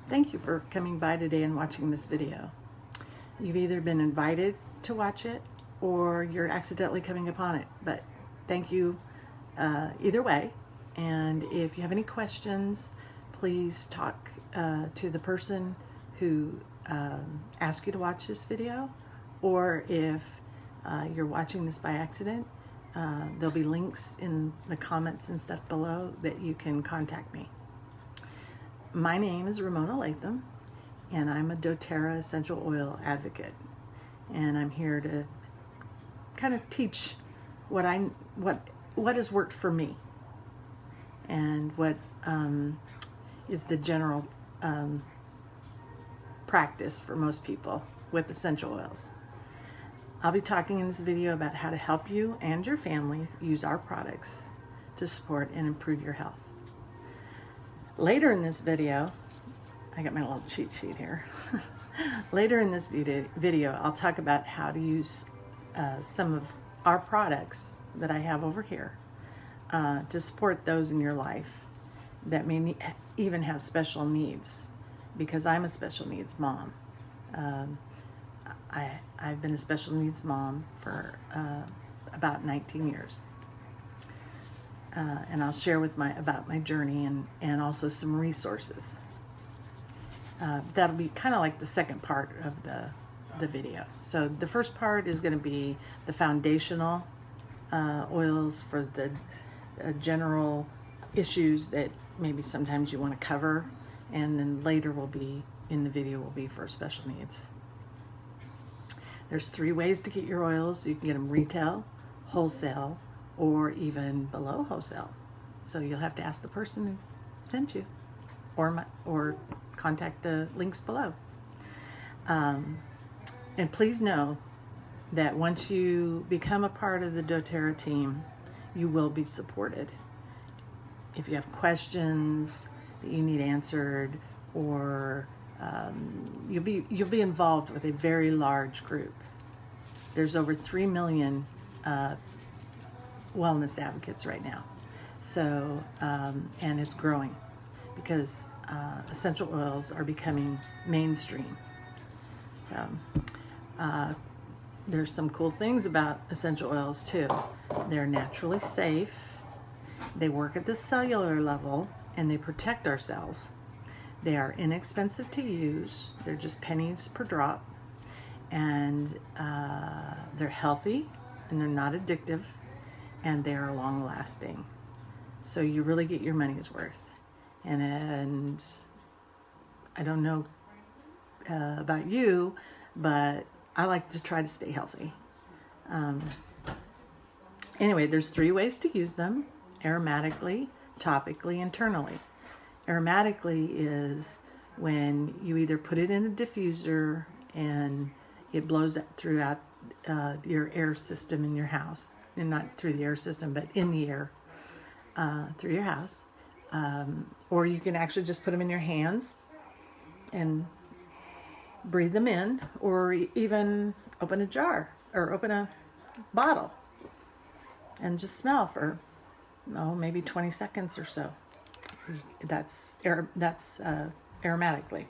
Thank you for coming by today and watching this video. You've either been invited to watch it or you're accidentally coming upon it, but thank you either way. And if you have any questions, please talk to the person who asked you to watch this video, or if you're watching this by accident, there'll be links in the comments and stuff below that you can contact me. My name is Ramona Latham, and I'm a doTERRA essential oil advocate, and I'm here to kind of teach what has worked for me and what is the general practice for most people with essential oils. I'll be talking in this video about how to help you and your family use our products to support and improve your health. Later in this video, I got my little cheat sheet here. Later in this video, I'll talk about how to use some of our products that I have over here to support those in your life that may even have special needs, because I'm a special needs mom. I've been a special needs mom for about 19 years. And I'll share about my journey and also some resources. That'll be kind of like the second part of the video. So the first part is going to be the foundational oils for the general issues that maybe sometimes you want to cover, and then later in the video will be for special needs. There's 3 ways to get your oils. You can get them retail, wholesale, or even below wholesale. So you'll have to ask the person who sent you, or contact the links below. And please know that once you become a part of the doTERRA team, you will be supported. If you have questions that you need answered, or you'll be involved with a very large group. There's over 3 million wellness advocates right now. So, and it's growing because essential oils are becoming mainstream. So, there's some cool things about essential oils too. They're naturally safe, they work at the cellular level, and they protect our cells. They are inexpensive to use, they're just pennies per drop, and they're healthy, and they're not addictive, and they are long lasting. So you really get your money's worth. And I don't know about you, but I like to try to stay healthy. Anyway, there's 3 ways to use them: aromatically, topically, internally. Aromatically is when you either put it in a diffuser and it blows throughout your air system in your house, and not through the air system, but in the air through your house. Or you can actually just put them in your hands and breathe them in, or even open a jar or open a bottle and just smell for maybe 20 seconds or so. That's aromatically.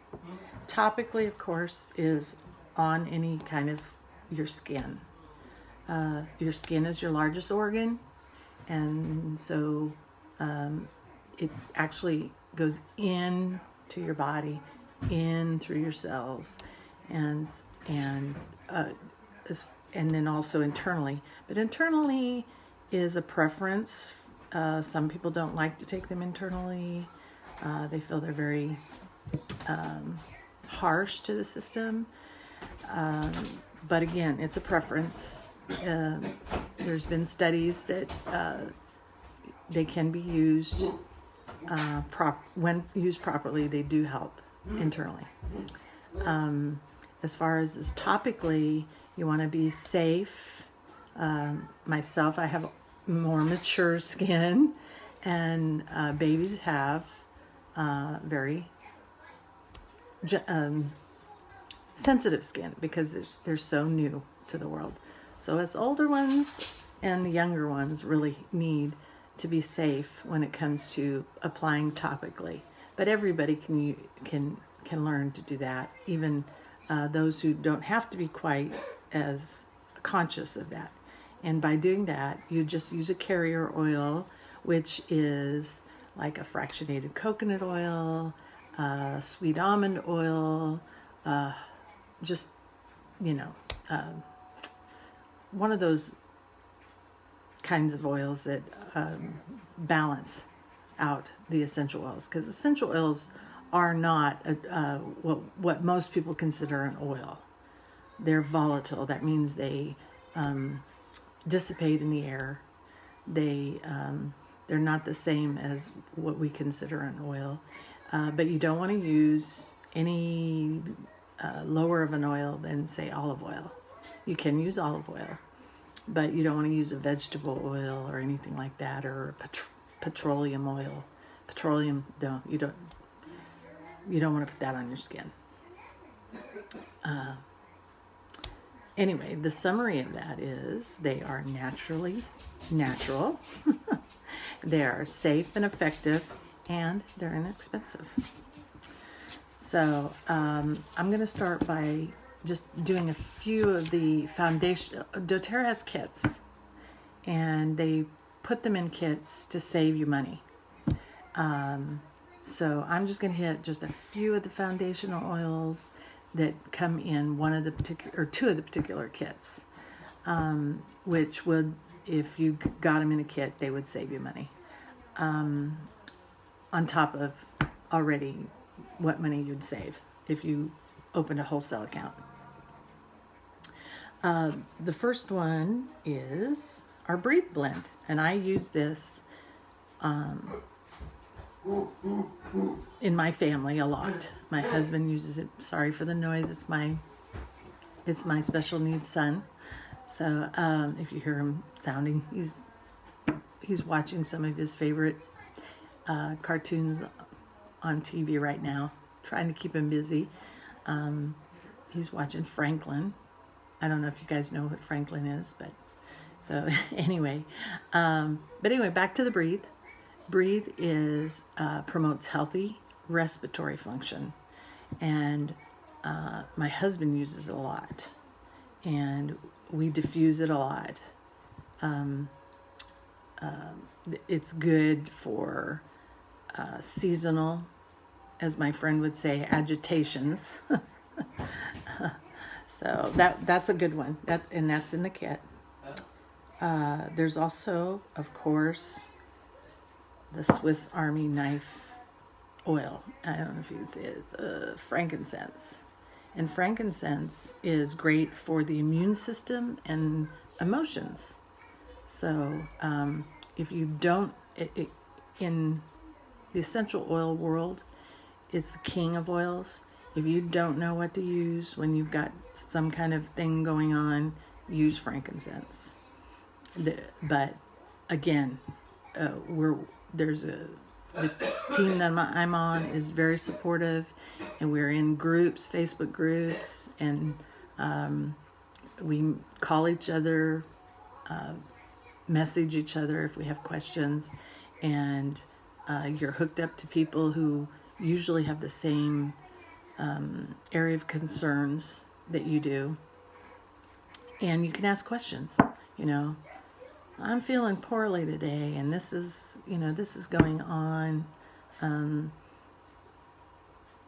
Topically, of course, is on any kind of your skin. Your skin is your largest organ, and so it actually goes into your body, in through your cells, and then also internally. But internally is a preference. Some people don't like to take them internally. They feel they're very harsh to the system. But again, it's a preference. There's been studies that they can be used, when used properly, they do help internally. As far as topically, you want to be safe. Myself, I have more mature skin, and babies have very sensitive skin because they're so new to the world. So as older ones and the younger ones really need to be safe when it comes to applying topically. But everybody can can learn to do that. Even those who don't have to be quite as conscious of that. And by doing that, you just use a carrier oil, which is like a fractionated coconut oil, sweet almond oil, just, you know, one of those kinds of oils that balance out the essential oils, because essential oils are not what most people consider an oil. They're volatile. That means they dissipate in the air. They're not the same as what we consider an oil, but you don't want to use any lower of an oil than, say, olive oil. You can use olive oil, but you don't want to use a vegetable oil or anything like that, or petroleum oil. Petroleum, you don't want to put that on your skin. Anyway, the summary of that is they are natural, they are safe and effective, and they're inexpensive. So I'm going to start by just doing a few of the foundation. doTERRA has kits, and they put them in kits to save you money. So I'm just going to hit just a few of the foundational oils that come in one of the particular, or two of the particular kits, which would, if you got them in a kit, they would save you money, on top of already what money you'd save if you opened a wholesale account. The first one is our Breathe Blend, and I use this in my family a lot. My husband uses it. Sorry for the noise. It's my special needs son. So if you hear him sounding, he's watching some of his favorite cartoons on TV right now, trying to keep him busy. He's watching Franklin. I don't know if you guys know what Franklin is, but so anyway, back to the Breathe. Breathe is promotes healthy respiratory function, and my husband uses it a lot, and we diffuse it a lot. It's good for seasonal, as my friend would say, agitations. So that's a good one. That's in the kit. There's also, of course, the Swiss Army knife oil. I don't know if you could say it. It's frankincense. And frankincense is great for the immune system and emotions. So if you don't, in the essential oil world, it's the king of oils. If you don't know what to use when you've got some kind of thing going on, use frankincense. But again, the team that I'm on is very supportive, and we're in groups, Facebook groups, and we call each other, message each other if we have questions, and you're hooked up to people who usually have the same area of concerns that you do, and you can ask questions. I'm feeling poorly today, and this is going on.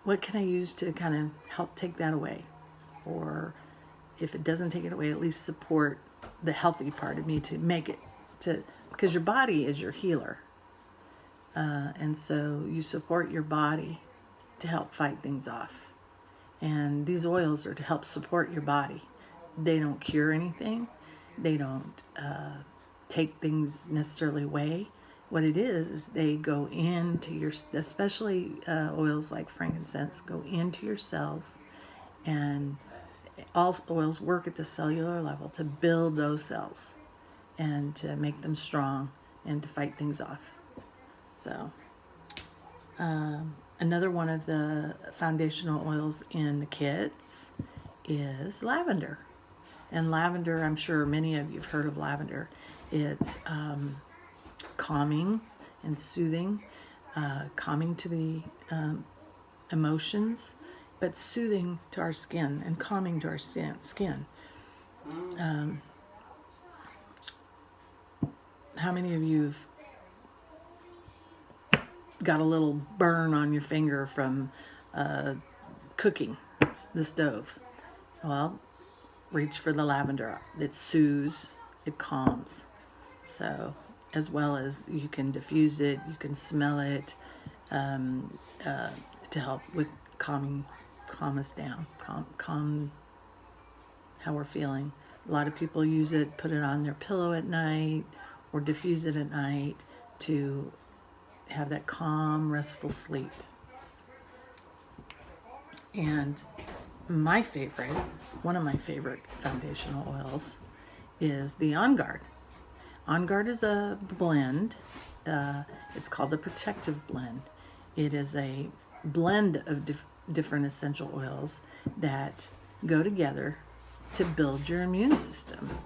What can I use to kind of help take that away? Or if it doesn't take it away, at least support the healthy part of me to make it because your body is your healer. And so you support your body to help fight things off. And these oils are to help support your body. They don't cure anything. They don't take things necessarily away. What it is they go into your, especially oils like frankincense, go into your cells, and all oils work at the cellular level to build those cells and to make them strong and to fight things off. So another one of the foundational oils in the kits is lavender. And lavender, I'm sure many of you have heard of lavender. It's calming and soothing, calming to the emotions. but soothing to our skin and calming to our skin. How many of you have got a little burn on your finger from cooking the stove? Well, reach for the lavender. It soothes, it calms. So, as well as you can diffuse it, you can smell it to help with calm us down, calm how we're feeling. A lot of people use it, put it on their pillow at night, or diffuse it at night to have that calm, restful sleep. And one of my favorite foundational oils is the On Guard. On Guard is a blend. It's called the Protective Blend. It is a blend of different essential oils that go together to build your immune system.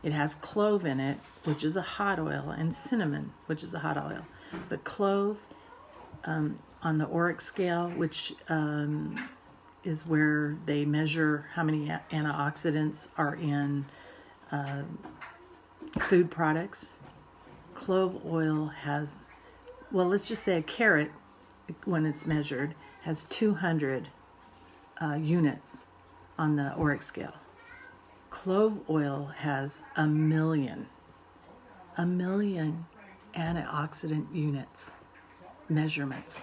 It has clove in it, which is a hot oil, and cinnamon, which is a hot oil. But clove, on the ORIC scale, which is where they measure how many antioxidants are in food products. Clove oil has, well, let's just say a carrot, when it's measured, has 200 units on the ORIC scale. Clove oil has 1,000,000 antioxidant units, measurements.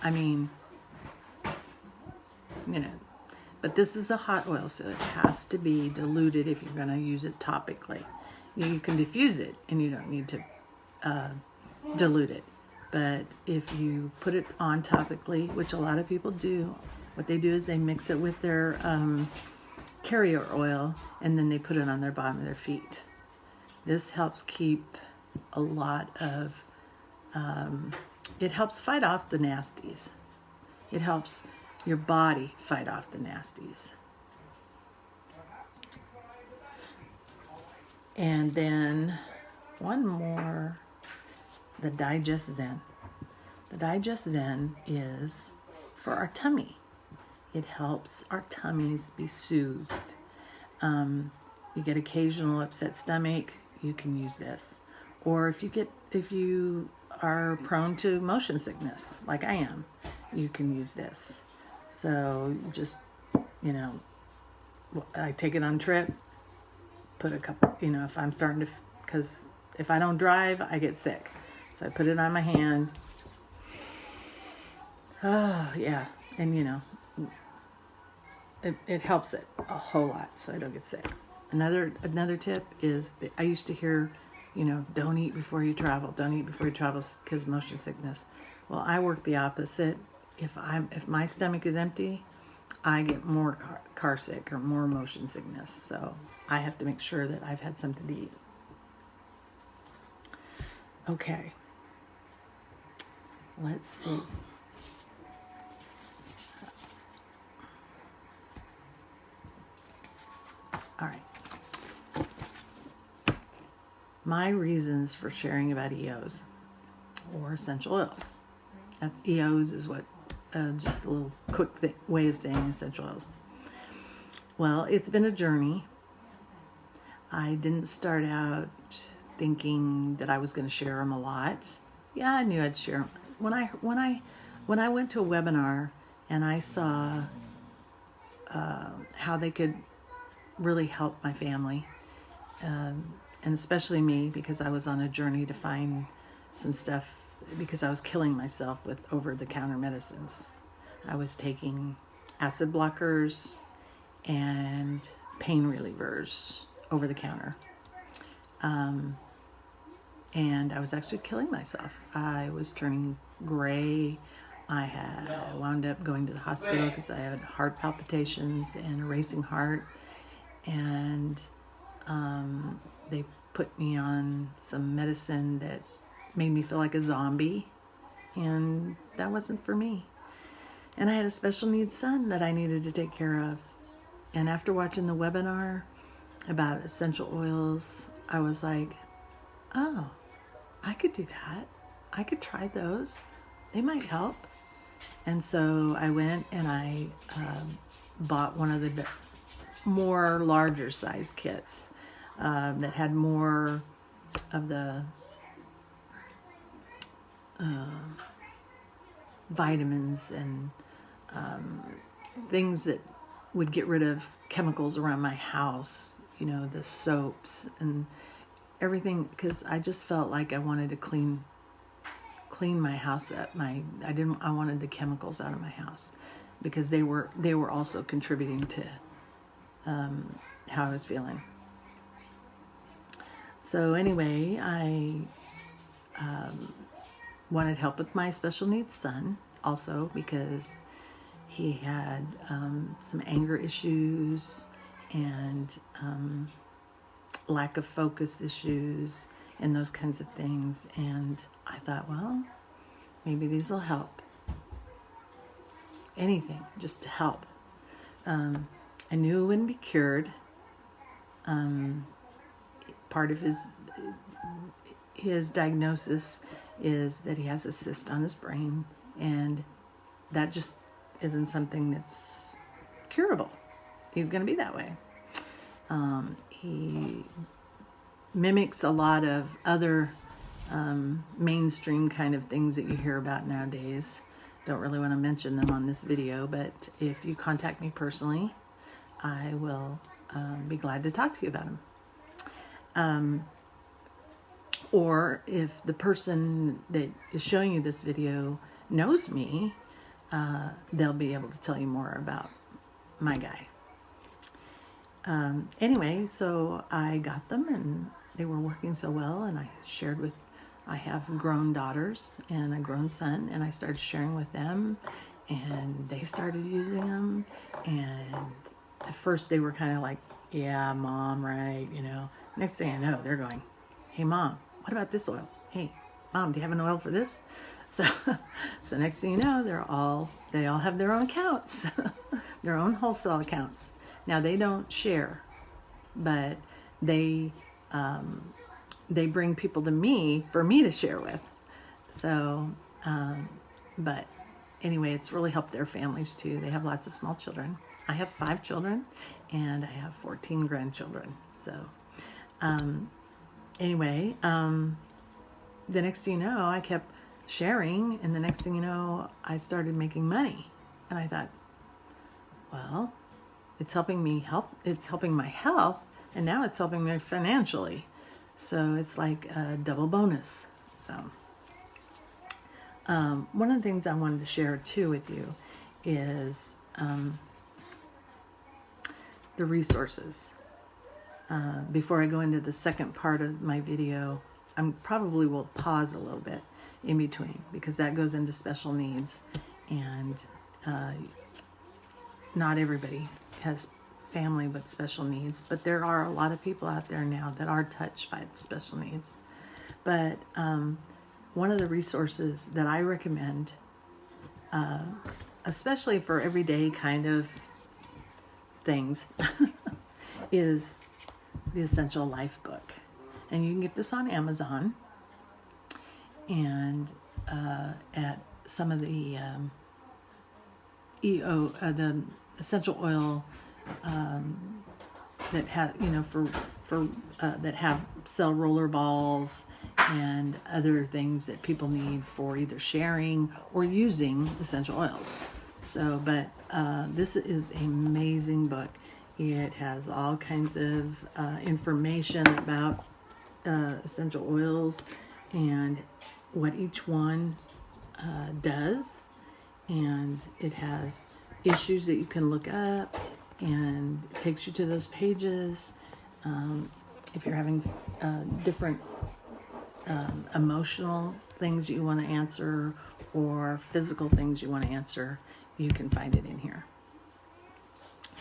I mean, but this is a hot oil, so it has to be diluted if you're going to use it topically. You can diffuse it, and you don't need to dilute it. But if you put it on topically, which a lot of people do, what they do is they mix it with their carrier oil, and then they put it on their bottom of their feet. This helps keep a lot of, it helps fight off the nasties. It helps your body fight off the nasties. And then one more, the Digest Zen. The Digest Zen is for our tummy. It helps our tummies be soothed. You get occasional upset stomach, you can use this. Or if you are prone to motion sickness, like I am, you can use this. So just, I take it on trip, put a couple, if I'm starting to, because if I don't drive, I get sick. So I put it on my hand. Oh, yeah. And, it helps it a whole lot so I don't get sick. Another tip is that I used to hear, don't eat before you travel. Don't eat before you travel because motion sickness. Well, I work the opposite. If my stomach is empty, I get more car sick or more motion sickness. So I have to make sure that I've had something to eat. Okay. Let's see. All right. My reasons for sharing about EOs or essential oils. That's EOs is what, just a little quick way of saying essential oils. Well, it's been a journey. I didn't start out thinking that I was going to share them a lot. Yeah, I knew I'd share them. When I went to a webinar and I saw how they could really help my family, and especially me, because I was on a journey to find some stuff, because I was killing myself with over-the-counter medicines. I was taking acid blockers and pain relievers over the counter. And I was actually killing myself. I was turning gray. I wound up going to the hospital because I had heart palpitations and a racing heart. And they put me on some medicine that made me feel like a zombie. And that wasn't for me. And I had a special needs son that I needed to take care of. And after watching the webinar about essential oils, I was like, oh, I could do that. I could try those. They might help. And so I went and I bought one of the more larger size kits that had more of the vitamins and things that would get rid of chemicals around my house, you know, the soaps and everything, because I just felt like I wanted to clean my house up. I wanted the chemicals out of my house because they were also contributing to how I was feeling. So anyway, I wanted help with my special needs son also because he had some anger issues and lack of focus issues and those kinds of things. And I thought, well, maybe these will help. Anything, just to help. I knew it wouldn't be cured. Part of his diagnosis is that he has a cyst on his brain, and that just isn't something that's curable. He's going to be that way. He mimics a lot of other mainstream kind of things that you hear about nowadays. Don't really want to mention them on this video, but if you contact me personally, I will be glad to talk to you about them. Or if the person that is showing you this video knows me, they'll be able to tell you more about my guy. Anyway, so I got them and they were working so well, and I have grown daughters and a grown son, and I started sharing with them, and they started using them. And at first they were kind of like, yeah, Mom, right, you know. Next thing I know, they're going, hey, Mom, what about this oil? Hey, Mom, do you have an oil for this? So next thing you know, they all have their own accounts, their own wholesale accounts. Now they don't share, but they bring people to me for me to share with. So, but anyway, it's really helped their families too. They have lots of small children. I have 5 children, and I have 14 grandchildren. So, anyway, the next thing you know, I kept sharing, and the next thing you know, I started making money. And I thought, well, it's helping me it's helping my health, and now it's helping me financially. So it's like a double bonus. So one of the things I wanted to share too with you is the resources. Before I go into the second part of my video, I probably will pause a little bit in between, because that goes into special needs, and not everybody has family with special needs, but there are a lot of people out there now that are touched by special needs. But one of the resources that I recommend, especially for everyday kind of things, is the Essential Life book. And you can get this on Amazon, and at some of the the essential oil that have, you know, for that have sell roller balls and other things that people need for either sharing or using essential oils. So, but this is an amazing book. It has all kinds of information about essential oils and what each one does, and it has issues that you can look up, and it takes you to those pages. If you're having different emotional things you want to answer, or physical things you want to answer, you can find it in here.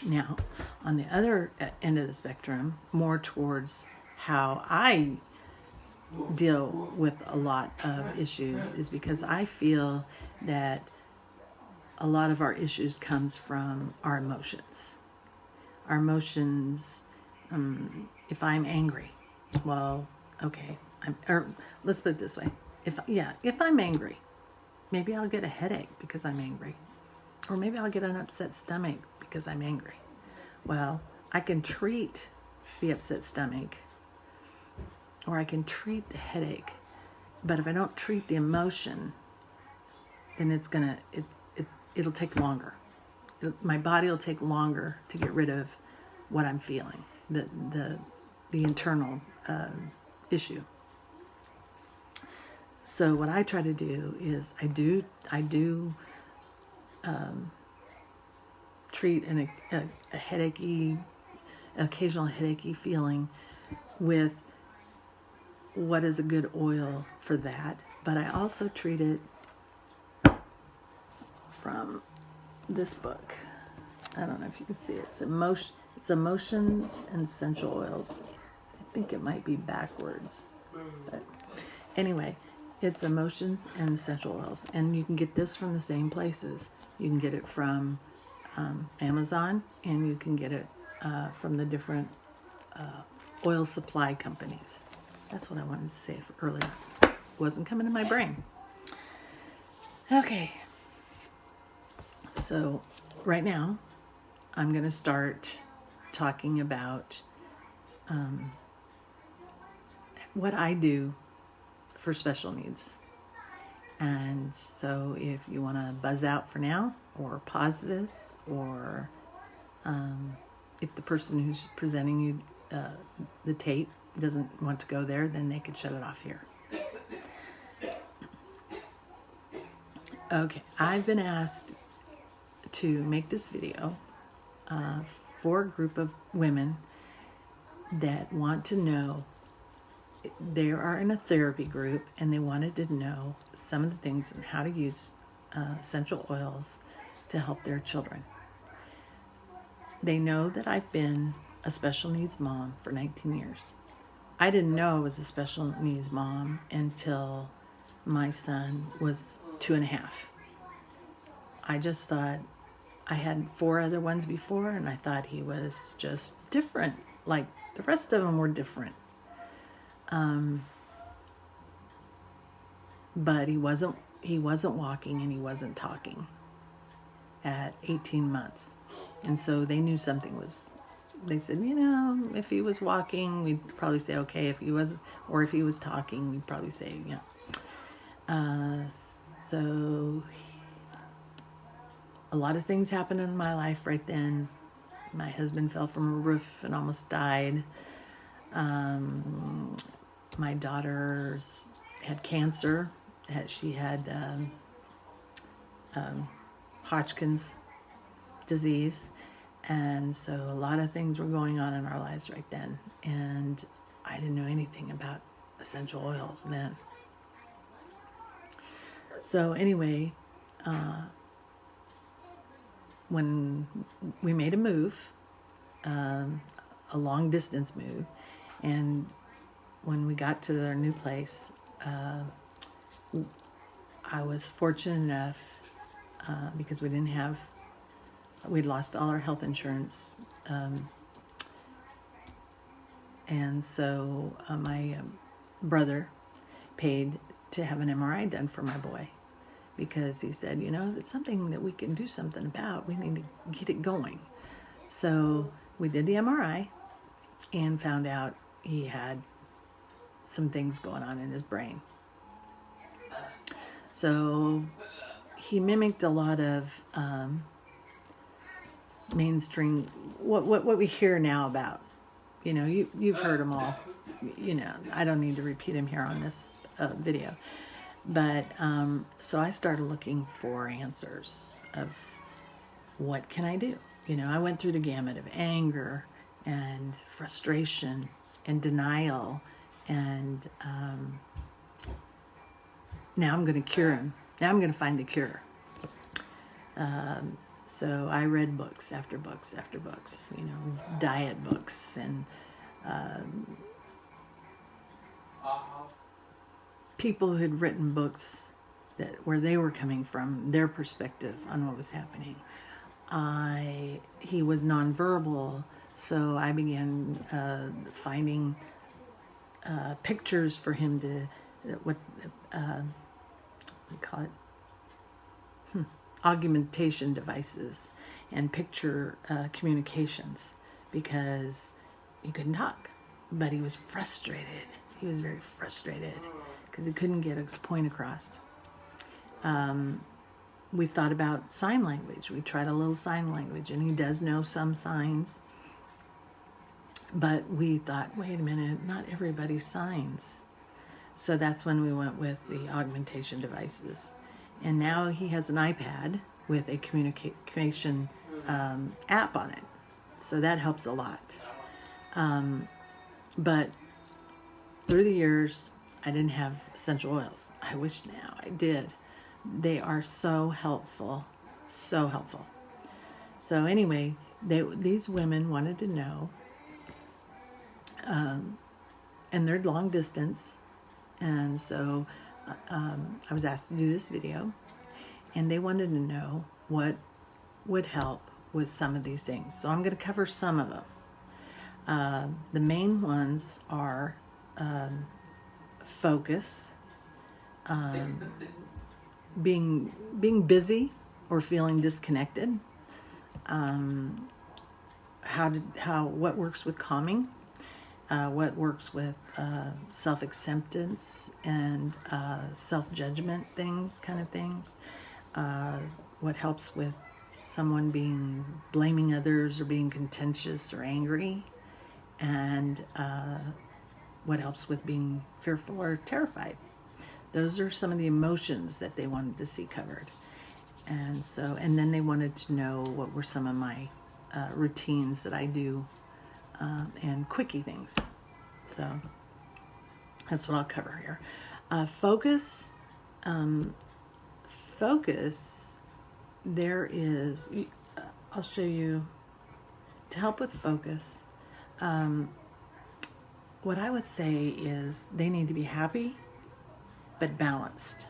Now, on the other end of the spectrum, more towards how I deal with a lot of issues, is because I feel that a lot of our issues comes from our emotions. Our emotions, if I'm angry, well, okay, or let's put it this way. If I'm angry, maybe I'll get a headache because I'm angry. Or maybe I'll get an upset stomach because I'm angry. Well, I can treat the upset stomach, or I can treat the headache. But if I don't treat the emotion, then it'll take longer. My body will take longer to get rid of what I'm feeling, the internal issue. So what I try to do is I do treat a headachy, occasional headachy feeling with what is a good oil for that. But I also treat it from this book. I don't know if you can see it. It's Emotions and Essential Oils. I think it might be backwards. But anyway, it's Emotions and Essential Oils. And you can get this from the same places. You can get it from Amazon, and you can get it from the different oil supply companies. That's what I wanted to say earlier. It wasn't coming to my brain. Okay. So right now, I'm going to start talking about what I do for special needs. And so if you want to buzz out for now, or pause this, or if the person who's presenting you the tape doesn't want to go there, then they could shut it off here. Okay, I've been asked to make this video for a group of women that want to know. They are in a therapy group, and they wanted to know some of the things and how to use essential oils to help their children. They know that I've been a special needs mom for 19 years. I didn't know I was a special needs mom until my son was 2.5. I just thought, I had 4 other ones before, and I thought he was just different, like the rest of them were different. But he wasn't walking, and he wasn't talking at 18 months. And so they knew something was, they said, if he was walking, we'd probably say okay. If he was, or if he was talking, we'd probably say, So a lot of things happened in my life right then. My husband fell from a roof and almost died. My daughter's had cancer. She had Hodgkin's disease. And so a lot of things were going on in our lives right then. And I didn't know anything about essential oils then. So anyway, when we made a move, a long distance move, and when we got to our new place, I was fortunate enough because we'd lost all our health insurance, and so my brother paid to have an MRI done for my boy, because he said, if it's something that we can do something about, we need to get it going. So we did the MRI and found out he had some things going on in his brain. So he mimicked a lot of mainstream, what we hear now about. You've heard them all. I don't need to repeat them here on this video. But so I started looking for answers of what can I do. I went through the gamut of anger and frustration and denial, and now I'm going to cure him. Now I'm going to find the cure. So I read books after books after books, diet books, and people who had written books where they were coming from, their perspective on what was happening. He was nonverbal, so I began finding pictures for him to, what do you call it? augmentation devices and picture communications, because he couldn't talk, but he was frustrated. He was very frustrated because he couldn't get his point across. We thought about sign language. We tried a little sign language, and he does know some signs. But we thought, wait a minute, not everybody signs. So that's when we went with the augmentation devices. And now he has an iPad with a communication app on it. So that helps a lot. But through the years, I didn't have essential oils. I wish now I did. They are so helpful. So helpful. So anyway, these women wanted to know, and they're long distance. And so I was asked to do this video, and they wanted to know what would help with some of these things. So I'm going to cover some of them. The main ones are focus, being busy or feeling disconnected, what works with calming, what works with self-acceptance and self-judgment kind of things, what helps with someone blaming others or being contentious or angry, and what helps with being fearful or terrified. Those are some of the emotions that they wanted to see covered. And then they wanted to know what were some of my routines that I do, and quickie things. So that's what I'll cover here. Focus. There is, I'll show you, to help with focus, what I would say is they need to be happy but balanced.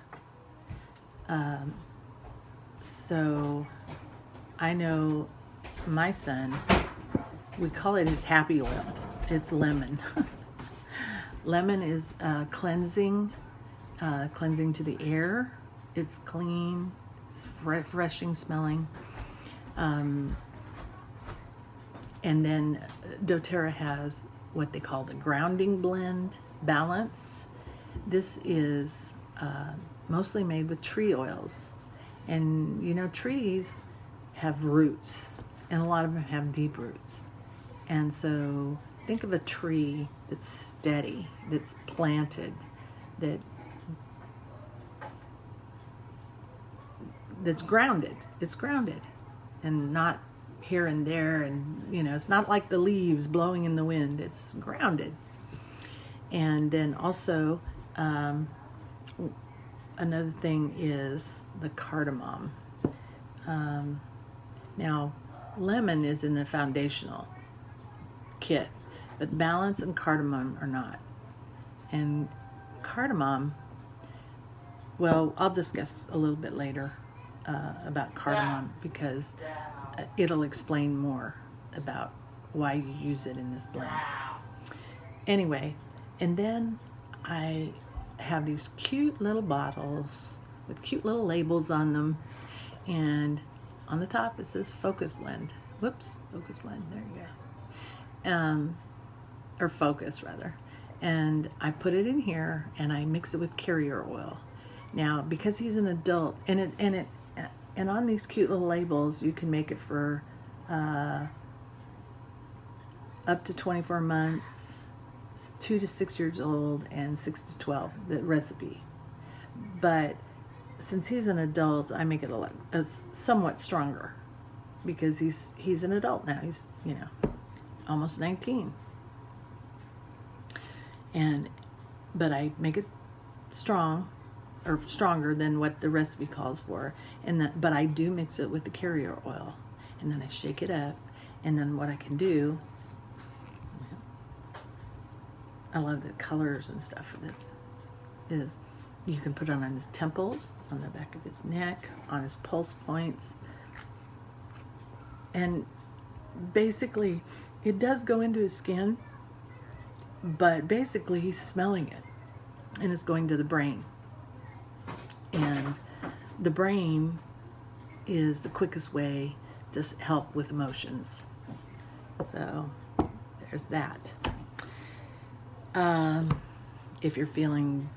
So I know my son, we call it his happy oil. It's lemon. Lemon is cleansing to the air. It's clean. It's refreshing smelling. And then doTERRA has what they call the grounding blend balance. This is mostly made with tree oils. And you know, trees have roots, and a lot of them have deep roots. And so think of a tree that's steady, that's planted, that's grounded. It's grounded and not here and there, and you know, it's not like the leaves blowing in the wind. It's grounded. And then also another thing is the cardamom. Now, lemon is in the foundational kit, but balance and cardamom are not. And cardamom, well, I'll discuss a little bit later about cardamom, because it'll explain more about why you use it in this blend. Anyway, and then I have these cute little bottles with cute little labels on them, and on the top it says Focus Blend. Whoops, Focus Blend, there you go. Or Focus rather. And I put it in here and I mix it with carrier oil. Now, because he's an adult, and on these cute little labels, you can make it for up to 24 months, 2 to 6 years old, and 6 to 12, the recipe. But since he's an adult, I make it somewhat stronger, because he's an adult now. He's, you know, almost 19. But I make it strong, or stronger than what the recipe calls for, but I do mix it with the carrier oil, and then I shake it up, and then what I can do, I love the colors and stuff for this, is you can put it on his temples, on the back of his neck, on his pulse points, and basically it does go into his skin, but basically he's smelling it, and it's going to the brain. And the brain is the quickest way to help with emotions. So there's that. If you're feeling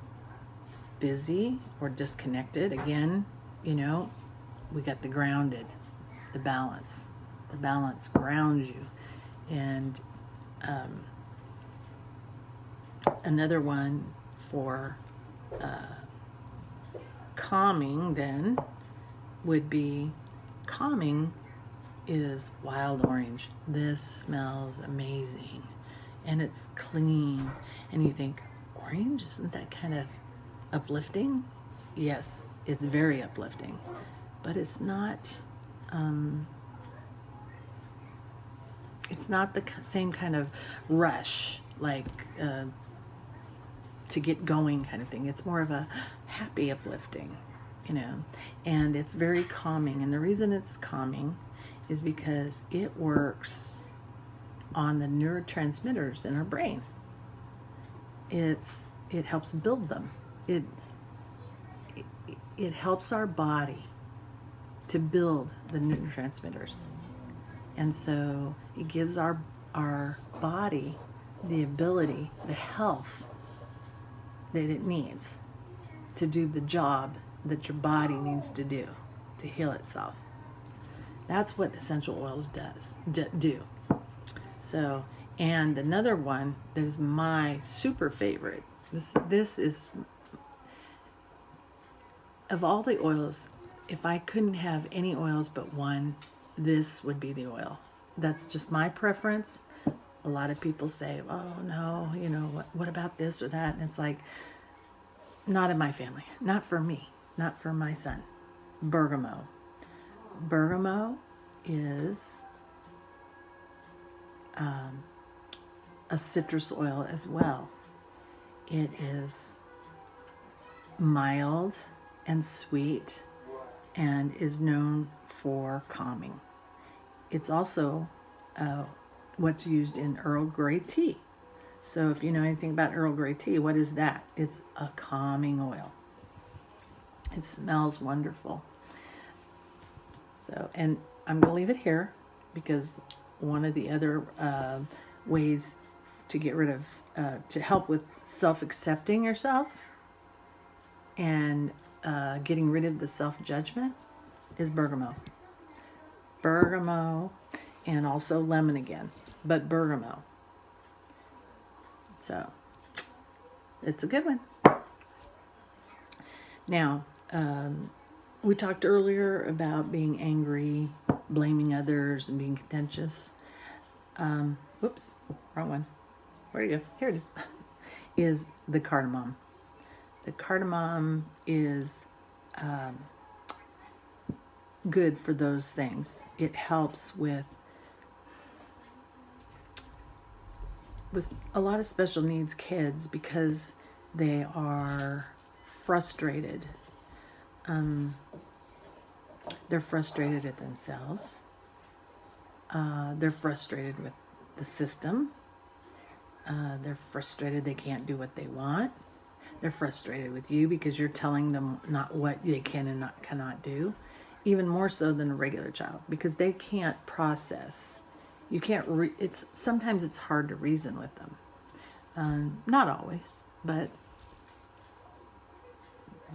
busy or disconnected, again, you know, we got the grounded, the balance. The balance grounds you. And another one for calming then would be, calming is wild orange. This smells amazing and it's clean, and you think, orange, isn't that kind of uplifting? Yes, it's very uplifting, but it's not the same kind of rush like to get going kind of thing. It's more of a happy uplifting, you know, and it's very calming. And the reason it's calming is because it works on the neurotransmitters in our brain. It helps build them. It helps our body to build the neurotransmitters. And so it gives our body the ability, the health that it needs to do the job that your body needs to do to heal itself. That's what essential oils do. So, and another one that is my super favorite, this is, of all the oils, if I couldn't have any oils but one, this would be the oil. That's just my preference. A lot of people say, oh no, you know, what about this or that? And it's like, not in my family, not for me, not for my son. Bergamot. Bergamot is a citrus oil as well. It is mild and sweet and is known for calming. It's also what's used in Earl Grey tea. So if you know anything about Earl Grey tea, what is that? It's a calming oil. It smells wonderful. So, and I'm going to leave it here because one of the other ways to get rid of, to help with self-accepting yourself and getting rid of the self-judgment is bergamot. Bergamot, and also lemon again, but bergamot. So, it's a good one. Now, we talked earlier about being angry, blaming others, and being contentious. Whoops, wrong one. Where'd it go? Here it is. Is the cardamom. The cardamom is good for those things. It helps with a lot of special needs kids because they are frustrated. They're frustrated at themselves. They're frustrated with the system. They're frustrated they can't do what they want. They're frustrated with you because you're telling them not what they can and cannot do. Even more so than a regular child, because they can't process. You can't. Sometimes it's hard to reason with them. Not always, but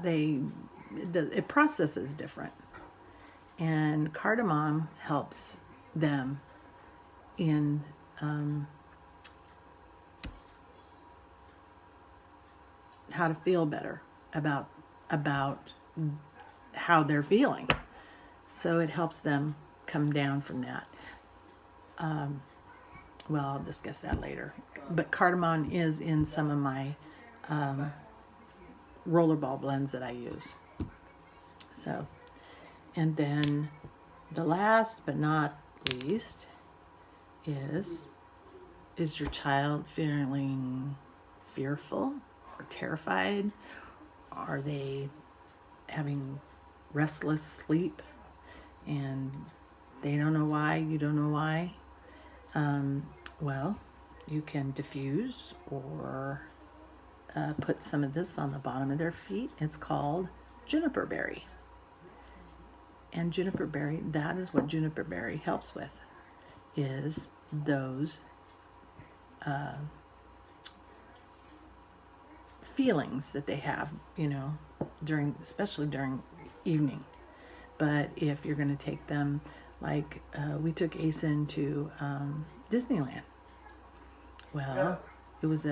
it processes different. And cardamom helps them in how to feel better about how they're feeling. So it helps them come down from that. Well, I'll discuss that later. But cardamom is in some of my rollerball blends that I use. So, and then the last but not least is your child feeling fearful or terrified? Are they having restless sleep and they don't know why, you don't know why? Well, you can diffuse or put some of this on the bottom of their feet. It's called juniper berry. And juniper berry, that is what juniper berry helps with, is those feelings that they have, you know, especially during evening. But if you're going to take them, like we took Asen to Disneyland. Well, it was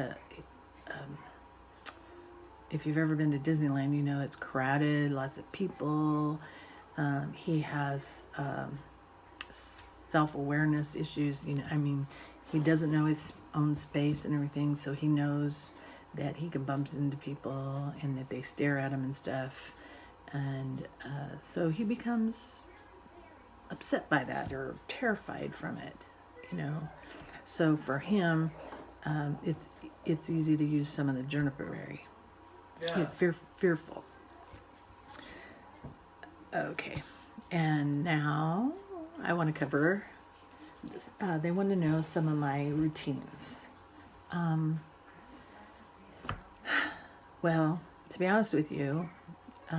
if you've ever been to Disneyland, you know it's crowded, lots of people. He has self-awareness issues. You know, I mean, he doesn't know his own space and everything, so he knows that he can bump into people and that they stare at him and stuff. And so he becomes upset by that or terrified from it, you know. So for him, it's easy to use some of the juniper berry. Yeah. Fearful. Okay, and now I want to cover this. They want to know some of my routines. Well, to be honest with you, I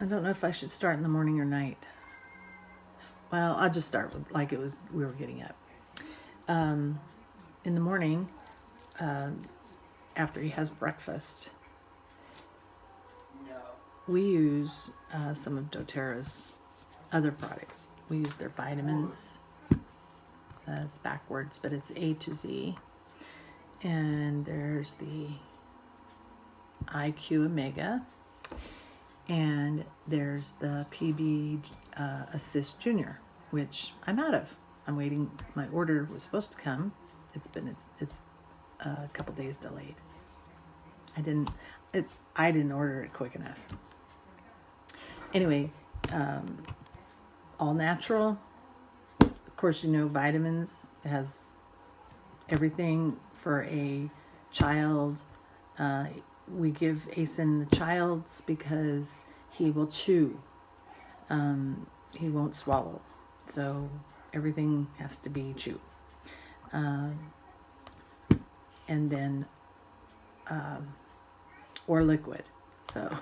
don't know if I should start in the morning or night. Well, I'll just start with like we were getting up. In the morning, after he has breakfast, we use some of doTERRA's other products. We use their vitamins. It's backwards, but it's A to Z. And there's the IQ Omega. And there's the PB Assist Junior, which I'm out of. I'm waiting. My order was supposed to come. It's a couple days delayed. I didn't order it quick enough. Anyway, all natural. Of course, you know, vitamins. It has everything for a child. We give Asen the child's because he will chew. He won't swallow. So everything has to be chew. And then, or liquid. So,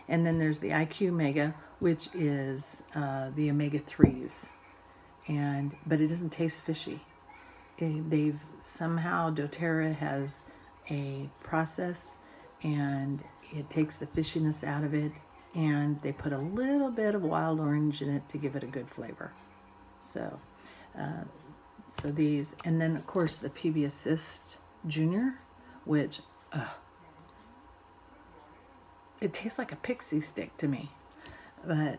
and then there's the IQ Omega, which is the omega-3s. But it doesn't taste fishy. They've somehow, doTERRA has a process and it takes the fishiness out of it, and they put a little bit of wild orange in it to give it a good flavor. So these, and then of course the PB Assist Junior, which it tastes like a pixie stick to me. But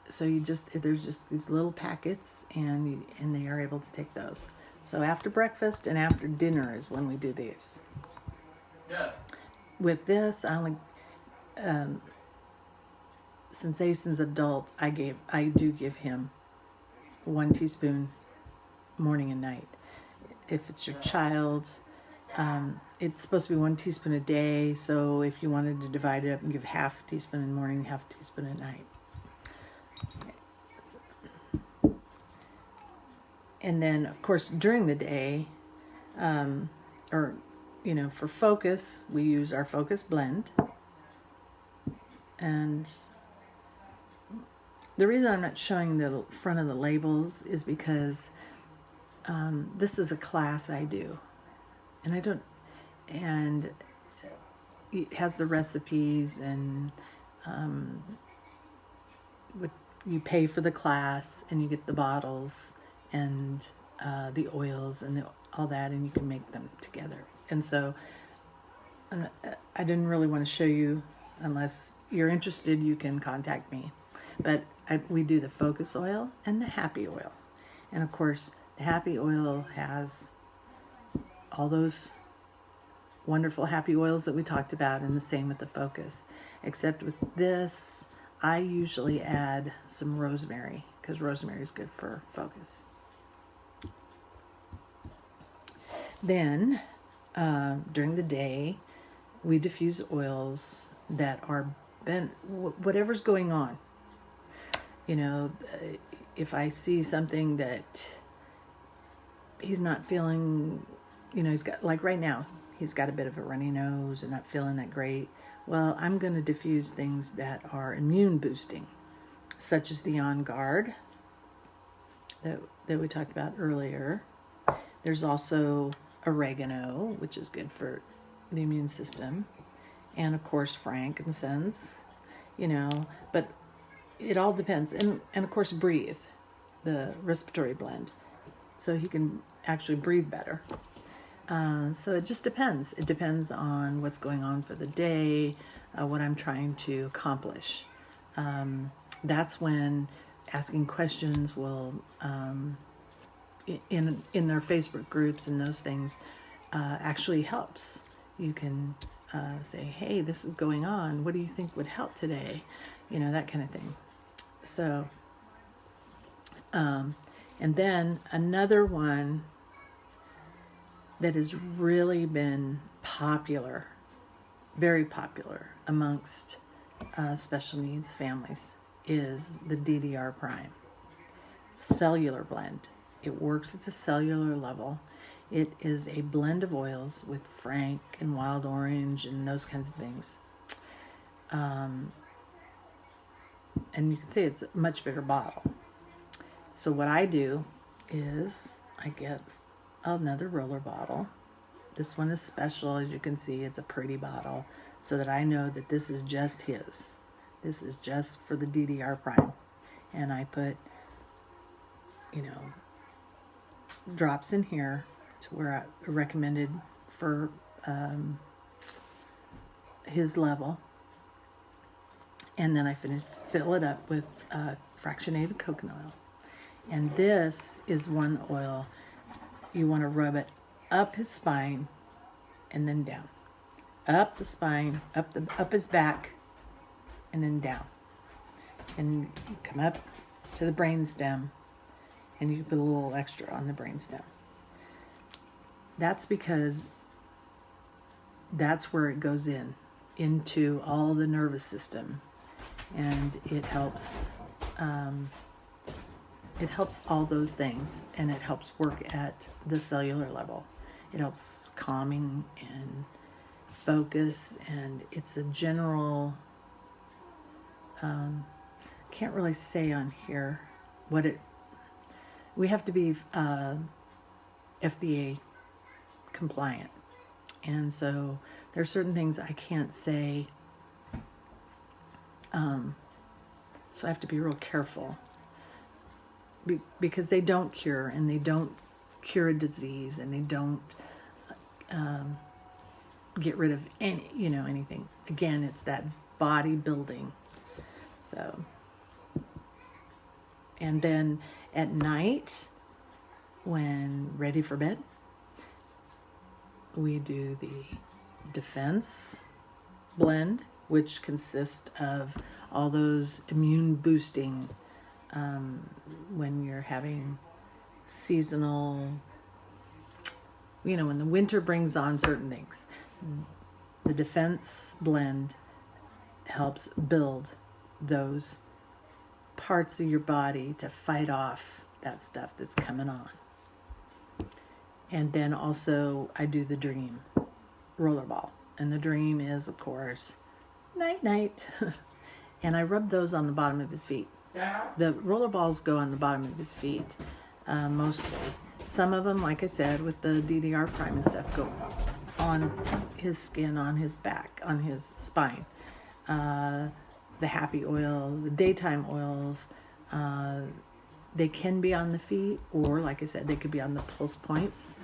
so there's just these little packets, and they are able to take those. So after breakfast and after dinner is when we do these. Yeah. With this, I only since Asen's adult, I do give him 1 teaspoon morning and night. If it's your child, it's supposed to be 1 teaspoon a day. So if you wanted to divide it up and give half a teaspoon in the morning, half a teaspoon at night. And then, of course, during the day, for focus, we use our Focus Blend. And the reason I'm not showing the front of the labels is because this is a class I do. And it has the recipes, and you pay for the class, and you get the bottles and the oils and all that, and you can make them together. And so I didn't really want to show you. Unless you're interested, you can contact me. But we do the Focus Oil and the Happy Oil. And of course, the Happy Oil has all those wonderful happy oils that we talked about, and the same with the Focus. Except with this, I usually add some rosemary, because rosemary is good for focus. Then, during the day, we diffuse oils that are whatever's going on. You know, if I see something that he's not feeling, he's got, like right now, he's got a bit of a runny nose and not feeling that great. Well, I'm going to diffuse things that are immune boosting, such as the On Guard that we talked about earlier. There's also oregano, which is good for the immune system, and of course frankincense, but it all depends. And of course breathe, the respiratory blend, so he can actually breathe better. So it just depends. It depends on what's going on for the day, what I'm trying to accomplish. That's when asking questions will, in their Facebook groups and those things, actually helps. You can say, hey, this is going on. What do you think would help today? That kind of thing. So, and then another one that has really been popular, very popular amongst special needs families, is the DDR Prime cellular blend. It works at the cellular level. It is a blend of oils with frank and wild orange and those kinds of things. And you can see it's a much bigger bottle. So what I do is I get another roller bottle. This one is special, as you can see. It's a pretty bottle, so that I know that this is just his. This is just for the DDR Prime. And I put, drops in here to where I recommended for his level. And then I fill it up with fractionated coconut oil. And this is one oil you want to rub it up his spine and then down. Up the spine, up his back, and then down. And you come up to the brainstem, and you put a little extra on the brainstem. That's because that's where it goes into all the nervous system, and it helps all those things, and it helps work at the cellular level. It helps calming and focus, and it's a general, can't really say on here what we have to be FDA compliant, and so there are certain things I can't say, so I have to be real careful, because they don't cure, and they don't cure a disease, and they don't get rid of anything. Again, it's that body building. So, and then at night, when ready for bed, we do the defense blend, which consists of all those immune boosting, when you're having seasonal, when the winter brings on certain things. The defense blend helps build those parts of your body to fight off that stuff that's coming on. And then also I do the dream rollerball. And the dream is, of course, night night. And I rub those on the bottom of his feet. The roller balls go on the bottom of his feet, mostly. Some of them, like I said, with the DDR Prime and stuff, go on his skin, on his back, on his spine. The happy oils, the daytime oils, they can be on the feet, or like I said, they could be on the pulse points,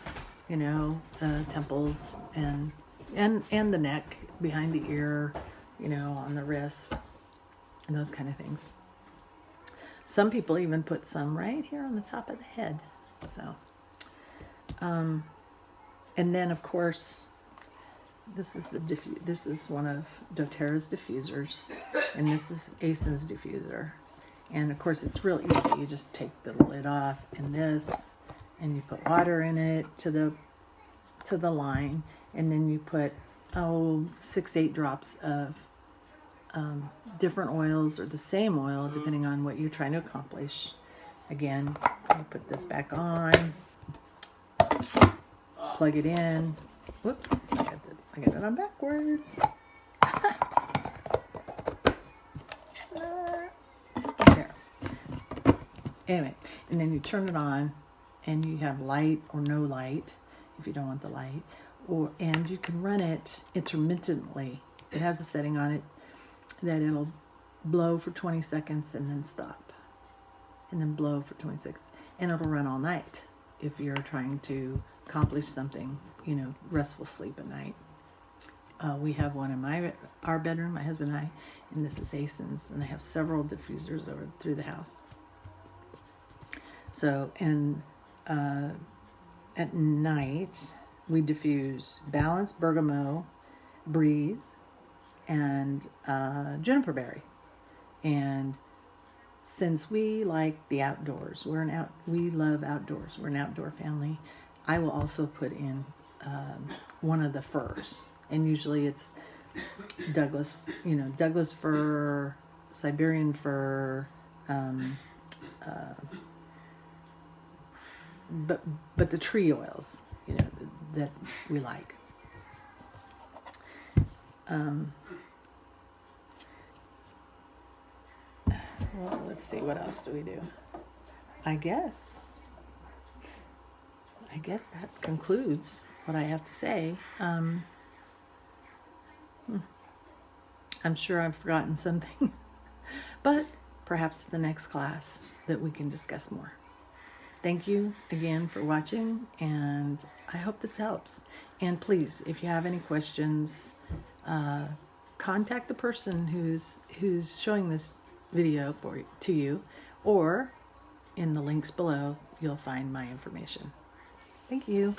temples and the neck, behind the ear, on the wrist, and those kind of things. Some people even put some right here on the top of the head. So, and then of course, this is one of doTERRA's diffusers, and this is Asen's diffuser. And of course, it's real easy. You just take the lid off in this, and you put water in it to the line, and then you put 6-8 drops of different oils, or the same oil, depending on what you're trying to accomplish. Again, you put this back on, plug it in, Whoops, I got it on backwards. There. Anyway, and then you turn it on, and you have light or no light if you don't want the light, and you can run it intermittently. It has a setting on it that it'll blow for 20 seconds and then stop, and then blow for 20 seconds, and it'll run all night if you're trying to accomplish something, you know, restful sleep at night. We have one in our bedroom, my husband and I, and this is Asen's, and I have several diffusers over through the house. So, and at night we diffuse Balance, Bergamot, Breathe, and Juniper Berry. And since we like the outdoors, we love outdoors. We're an outdoor family. I will also put in one of the furs, and usually it's Douglas fir, Siberian fir, but the tree oils, you know, that we like. Well, let's see, what else do we do? I guess that concludes what I have to say. I'm sure I've forgotten something, but perhaps the next class that we can discuss more. Thank you again for watching, and I hope this helps. And please, if you have any questions, contact the person who's showing this video to you, or in the links below, you'll find my information. Thank you.